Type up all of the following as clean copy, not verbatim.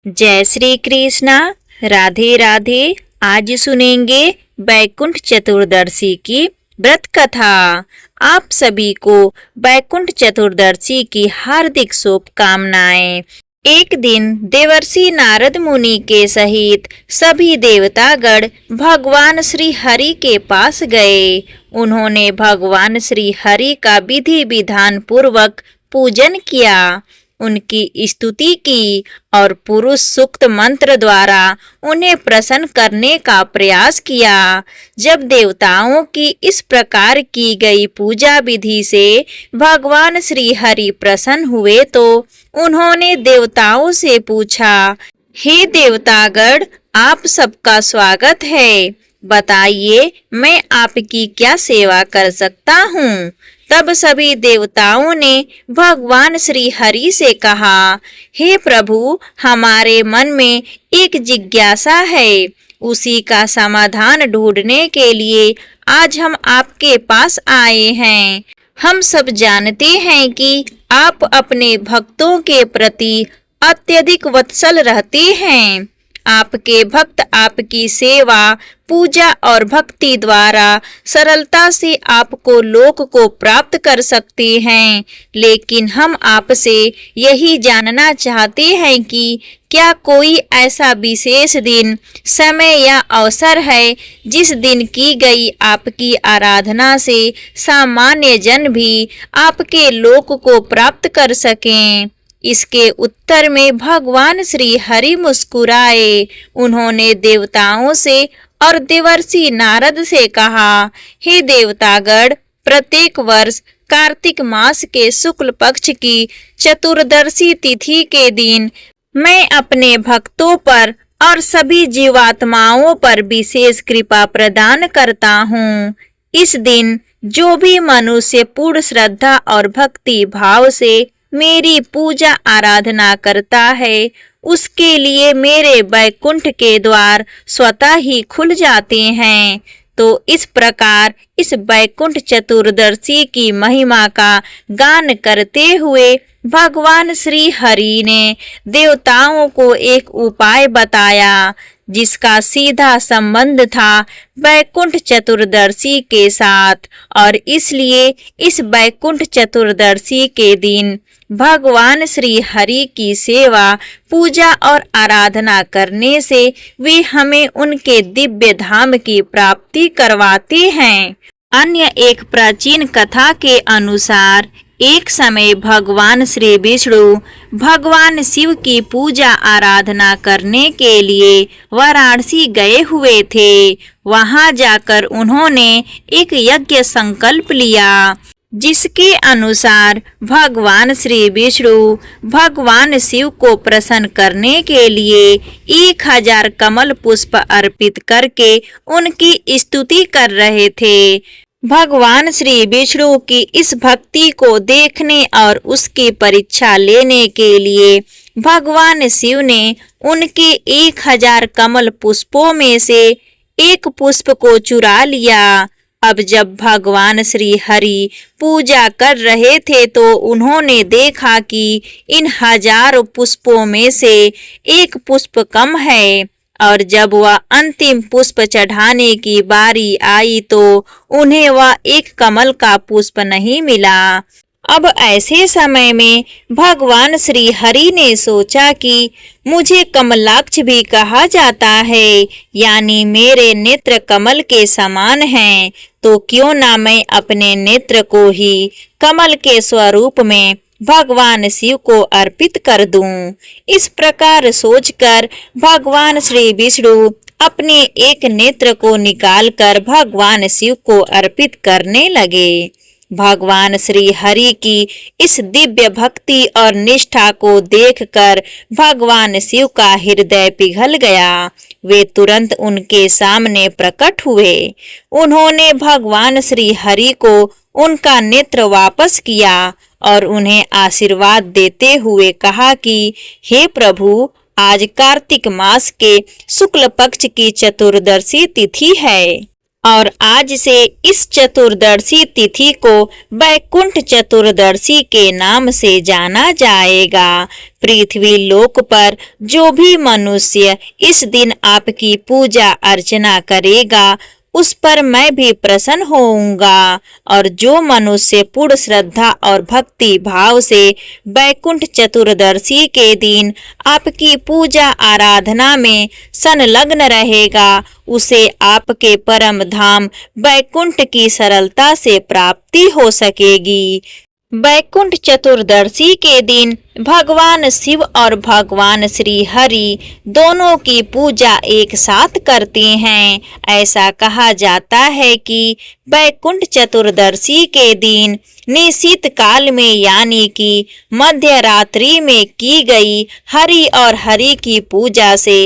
जय श्री कृष्णा। राधे राधे। आज सुनेंगे बैकुंठ चतुर्दशी की व्रत कथा। आप सभी को बैकुंठ चतुर्दशी की हार्दिक शुभकामनाएं। एक दिन देवर्षि नारद मुनि के सहित सभी देवतागण भगवान श्री हरि के पास गए। उन्होंने भगवान श्री हरि का विधि विधान पूर्वक पूजन किया, उनकी स्तुति की और पुरुष सूक्त मंत्र द्वारा उन्हें प्रसन्न करने का प्रयास किया। जब देवताओं की इस प्रकार की गई पूजा विधि से भगवान श्री हरि प्रसन्न हुए तो उन्होंने देवताओं से पूछा, हे देवतागण, आप सबका स्वागत है, बताइए मैं आपकी क्या सेवा कर सकता हूँ। तब सभी देवताओं ने भगवान श्री हरि से कहा, हे प्रभु, हमारे मन में एक जिज्ञासा है, उसी का समाधान ढूंढने के लिए आज हम आपके पास आए हैं। हम सब जानते हैं कि आप अपने भक्तों के प्रति अत्यधिक वत्सल रहते हैं। आपके भक्त आपकी सेवा, पूजा और भक्ति द्वारा सरलता से आपको लोक को प्राप्त कर सकते हैं। लेकिन हम आपसे यही जानना चाहते हैं कि क्या कोई ऐसा विशेष दिन, समय या अवसर है जिस दिन की गई आपकी आराधना से सामान्य जन भी आपके लोक को प्राप्त कर सकें। इसके उत्तर में भगवान श्री हरि मुस्कुराए। उन्होंने देवताओं से और देवर्षि नारद से कहा, हे देवतागण, प्रत्येक वर्ष कार्तिक मास के शुक्ल पक्ष की चतुर्दशी तिथि के दिन मैं अपने भक्तों पर और सभी जीवात्माओं पर विशेष कृपा प्रदान करता हूँ। इस दिन जो भी मनुष्य पूर्ण श्रद्धा और भक्ति भाव से मेरी पूजा आराधना करता है, उसके लिए मेरे बैकुंठ के द्वार स्वतः ही खुल जाते हैं। तो इस प्रकार इस बैकुंठ चतुर्दशी की महिमा का गान करते हुए भगवान श्री हरि ने देवताओं को एक उपाय बताया, जिसका सीधा संबंध था बैकुंठ चतुर्दशी के साथ। और इसलिए इस बैकुंठ चतुर्दशी के दिन भगवान श्री हरि की सेवा, पूजा और आराधना करने से वे हमें उनके दिव्य धाम की प्राप्ति करवाते हैं। अन्य एक प्राचीन कथा के अनुसार एक समय भगवान श्री विष्णु भगवान शिव की पूजा आराधना करने के लिए वाराणसी गए हुए थे। वहां जाकर उन्होंने एक यज्ञ संकल्प लिया, जिसके अनुसार भगवान श्री विष्णु भगवान शिव को प्रसन्न करने के लिए 1000 कमल पुष्प अर्पित करके उनकी स्तुति कर रहे थे। भगवान श्री विष्णु की इस भक्ति को देखने और उसकी परीक्षा लेने के लिए भगवान शिव ने उनके 1000 कमल पुष्पों में से एक पुष्प को चुरा लिया। अब जब भगवान श्री हरि पूजा कर रहे थे तो उन्होंने देखा कि इन 1000 पुष्पों में से एक पुष्प कम है, और जब वह अंतिम पुष्प चढ़ाने की बारी आई तो उन्हें वह एक कमल का पुष्प नहीं मिला। अब ऐसे समय में भगवान श्री हरि ने सोचा कि मुझे कमलाक्ष भी कहा जाता है, यानी मेरे नेत्र कमल के समान हैं, तो क्यों ना मैं अपने नेत्र को ही कमल के स्वरूप में भगवान शिव को अर्पित कर दूं। इस प्रकार सोचकर भगवान श्री विष्णु अपने एक नेत्र को निकालकर भगवान शिव को अर्पित करने लगे। भगवान श्री हरि की इस दिव्य भक्ति और निष्ठा को देखकर भगवान शिव का हृदय पिघल गया। वे तुरंत उनके सामने प्रकट हुए। उन्होंने भगवान श्री हरि को उनका नेत्र वापस किया और उन्हें आशीर्वाद देते हुए कहा कि हे प्रभु, आज कार्तिक मास के शुक्ल पक्ष की चतुर्दशी तिथि है और आज से इस चतुर्दशी तिथि को वैकुंठ चतुर्दशी के नाम से जाना जाएगा। पृथ्वी लोक पर जो भी मनुष्य इस दिन आपकी पूजा अर्चना करेगा उस पर मैं भी प्रसन्न होऊंगा। और जो मनुष्य पूर्ण श्रद्धा और भक्ति भाव से वैकुंठ चतुर्दशी के दिन आपकी पूजा आराधना में संलग्न रहेगा उसे आपके परम धाम वैकुंठ की सरलता से प्राप्ति हो सकेगी। वैकुंठ चतुर्दशी के दिन भगवान शिव और भगवान श्री हरि दोनों की पूजा एक साथ करते हैं। ऐसा कहा जाता है कि वैकुंठ चतुर्दशी के दिन निशीत काल में यानी कि मध्य रात्रि में की गई हरि और हरि की पूजा से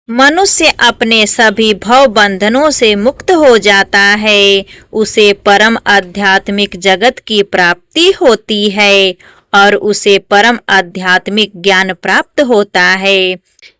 मनुष्य अपने सभी भव बंधनों से मुक्त हो जाता है। उसे परम आध्यात्मिक जगत की प्राप्ति होती है और उसे परम आध्यात्मिक ज्ञान प्राप्त होता है।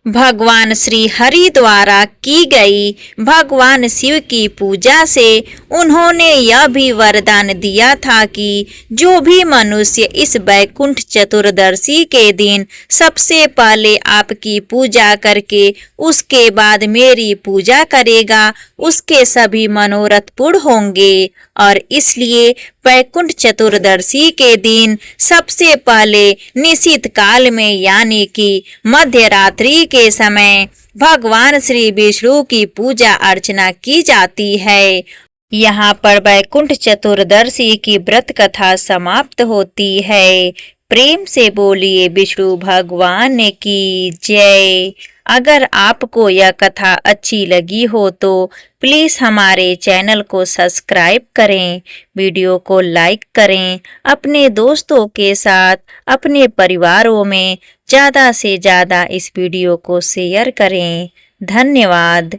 भगवान श्री हरि द्वारा की गई भगवान शिव की पूजा से उन्होंने यह भी वरदान दिया था कि जो भी मनुष्य इस वैकुंठ चतुर्दशी के दिन सबसे पहले आपकी पूजा करके उसके बाद मेरी पूजा करेगा उसके सभी मनोरथ पूर्ण होंगे। और इसलिए वैकुंठ चतुर्दशी के दिन सबसे पहले निशीत काल में यानी कि मध्य रात्रि के समय भगवान श्री विष्णु की पूजा अर्चना की जाती है। यहाँ पर वैकुंठ चतुर्दशी की व्रत कथा समाप्त होती है। प्रेम से बोलिए विष्णु भगवान की जय। अगर आपको यह कथा अच्छी लगी हो तो प्लीज़ हमारे चैनल को सब्सक्राइब करें, वीडियो को लाइक करें, अपने दोस्तों के साथ अपने परिवारों में ज़्यादा से ज़्यादा इस वीडियो को शेयर करें। धन्यवाद।